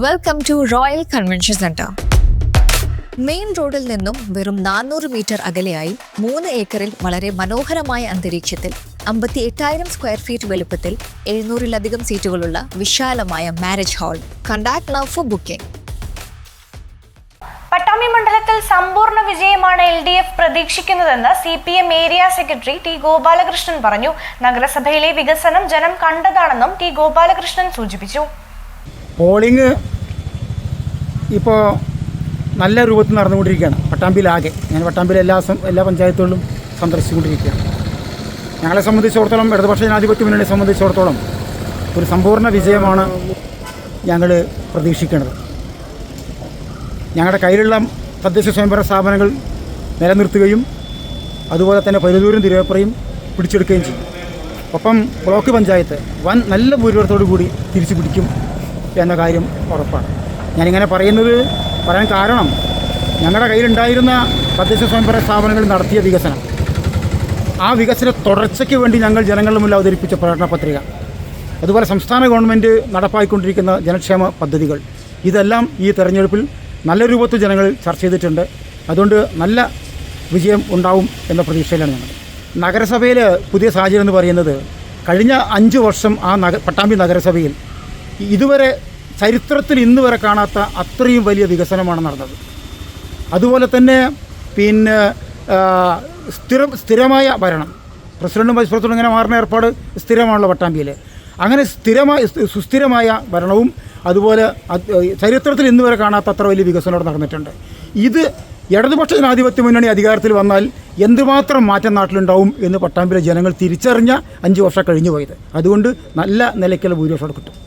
Welcome to royal convention centre. Main റോഡിൽ നിന്നും വെറും 400 മീറ്റർ അകലെയായി 3 ഏക്കറിൽ വളരെ മനോഹരമായ അന്തരീക്ഷത്തിൽ 58,000 സ്ക്വയർ ഫീറ്റ് വലുപ്പത്തിൽ 700-ലധികം സീറ്റുകളുള്ള വിശാലമായ marriage hall. Contact now for booking. Pattambi മണ്ഡലത്തിൽ സമ്പൂർണ്ണ വിജയമാണ് LDF പ്രതീക്ഷിക്കുന്നതെന്ന് CPM area secretary T Gopalakrishnan പറഞ്ഞു. നഗരസഭയിലെ വികസനം ജനം കണ്ടതാണെന്നും T ഗോപാലകൃഷ്ണൻ സൂചിപ്പിച്ചു. പോളിംഗ് ഇപ്പോൾ നല്ല രൂപത്തിൽ നടന്നുകൊണ്ടിരിക്കുകയാണ് പട്ടാമ്പിയിലാകെ. ഞാൻ പട്ടാമ്പിയിലെ എല്ലാ പഞ്ചായത്തുകളിലും സന്ദർശിച്ചുകൊണ്ടിരിക്കുകയാണ്. ഞങ്ങളെ സംബന്ധിച്ചിടത്തോളം, ഇടതുപക്ഷ ജനാധിപത്യ മുന്നണിയെ സംബന്ധിച്ചിടത്തോളം ഒരു സമ്പൂർണ്ണ വിജയമാണ് ഞങ്ങൾ പ്രതീക്ഷിക്കുന്നത്. ഞങ്ങളുടെ കയ്യിലുള്ള തദ്ദേശ സ്വയംഭരണ സ്ഥാപനങ്ങൾ നിലനിർത്തുകയും അതുപോലെ തന്നെ പരുതൂരും തിരുവേപ്പുറയും പിടിച്ചെടുക്കുകയും ചെയ്യും. ഒപ്പം ബ്ലോക്ക് പഞ്ചായത്ത് നല്ല ഭൂരിപക്ഷത്തോടു കൂടി തിരിച്ചു പിടിക്കും എന്ന കാര്യം ഉറപ്പാണ്. ഞാനിങ്ങനെ പറയാൻ കാരണം, ഞങ്ങളുടെ കയ്യിലുണ്ടായിരുന്ന തദ്ദേശ സ്വയംഭരണ സ്ഥാപനങ്ങൾ നടത്തിയ വികസനം, ആ വികസന തുടർച്ചയ്ക്ക് വേണ്ടി ഞങ്ങൾ ജനങ്ങളുടെ മുന്നിൽ അവതരിപ്പിച്ച പ്രകടന പത്രിക, അതുപോലെ സംസ്ഥാന ഗവൺമെൻറ് നടപ്പാക്കിക്കൊണ്ടിരിക്കുന്ന ജനക്ഷേമ പദ്ധതികൾ, ഇതെല്ലാം ഈ തെരഞ്ഞെടുപ്പിൽ നല്ല രൂപത്തിൽ ജനങ്ങൾ ചർച്ച ചെയ്തിട്ടുണ്ട്. അതുകൊണ്ട് നല്ല വിജയം ഉണ്ടാവും എന്ന പ്രതീക്ഷയിലാണ് ഞങ്ങൾ. നഗരസഭയിൽ പുതിയ സാഹചര്യം എന്ന് പറയുന്നത്, കഴിഞ്ഞ 5 വർഷം പട്ടാമ്പി നഗരസഭയിൽ ഇതുവരെ ചരിത്രത്തിൽ ഇന്ന് വരെ കാണാത്ത അത്രയും വലിയ വികസനമാണ് നടന്നത്. അതുപോലെ തന്നെ സ്ഥിരമായ ഭരണം, പ്രസിഡന്റും വൈസ് പ്രസിഡന്റും ഇങ്ങനെ മാറുന്ന ഏർപ്പാട് സ്ഥിരമാണല്ലോ പട്ടാമ്പിയിൽ. അങ്ങനെ സുസ്ഥിരമായ ഭരണവും അതുപോലെ ചരിത്രത്തിൽ ഇന്ന് വരെ കാണാത്ത അത്ര വലിയ വികസനം നടന്നിട്ടുണ്ട്. ഇത് ഇടതുപക്ഷ ജനാധിപത്യ മുന്നണി അധികാരത്തിൽ വന്നാൽ എന്തുമാത്രം മാറ്റം നാട്ടിലുണ്ടാവും എന്ന് പട്ടാമ്പിയിലെ ജനങ്ങൾ തിരിച്ചറിഞ്ഞ 5 വർഷം കഴിഞ്ഞു പോയത്. അതുകൊണ്ട് നല്ല നിലയ്ക്കുള്ള ഭൂരിപക്ഷം കിട്ടും.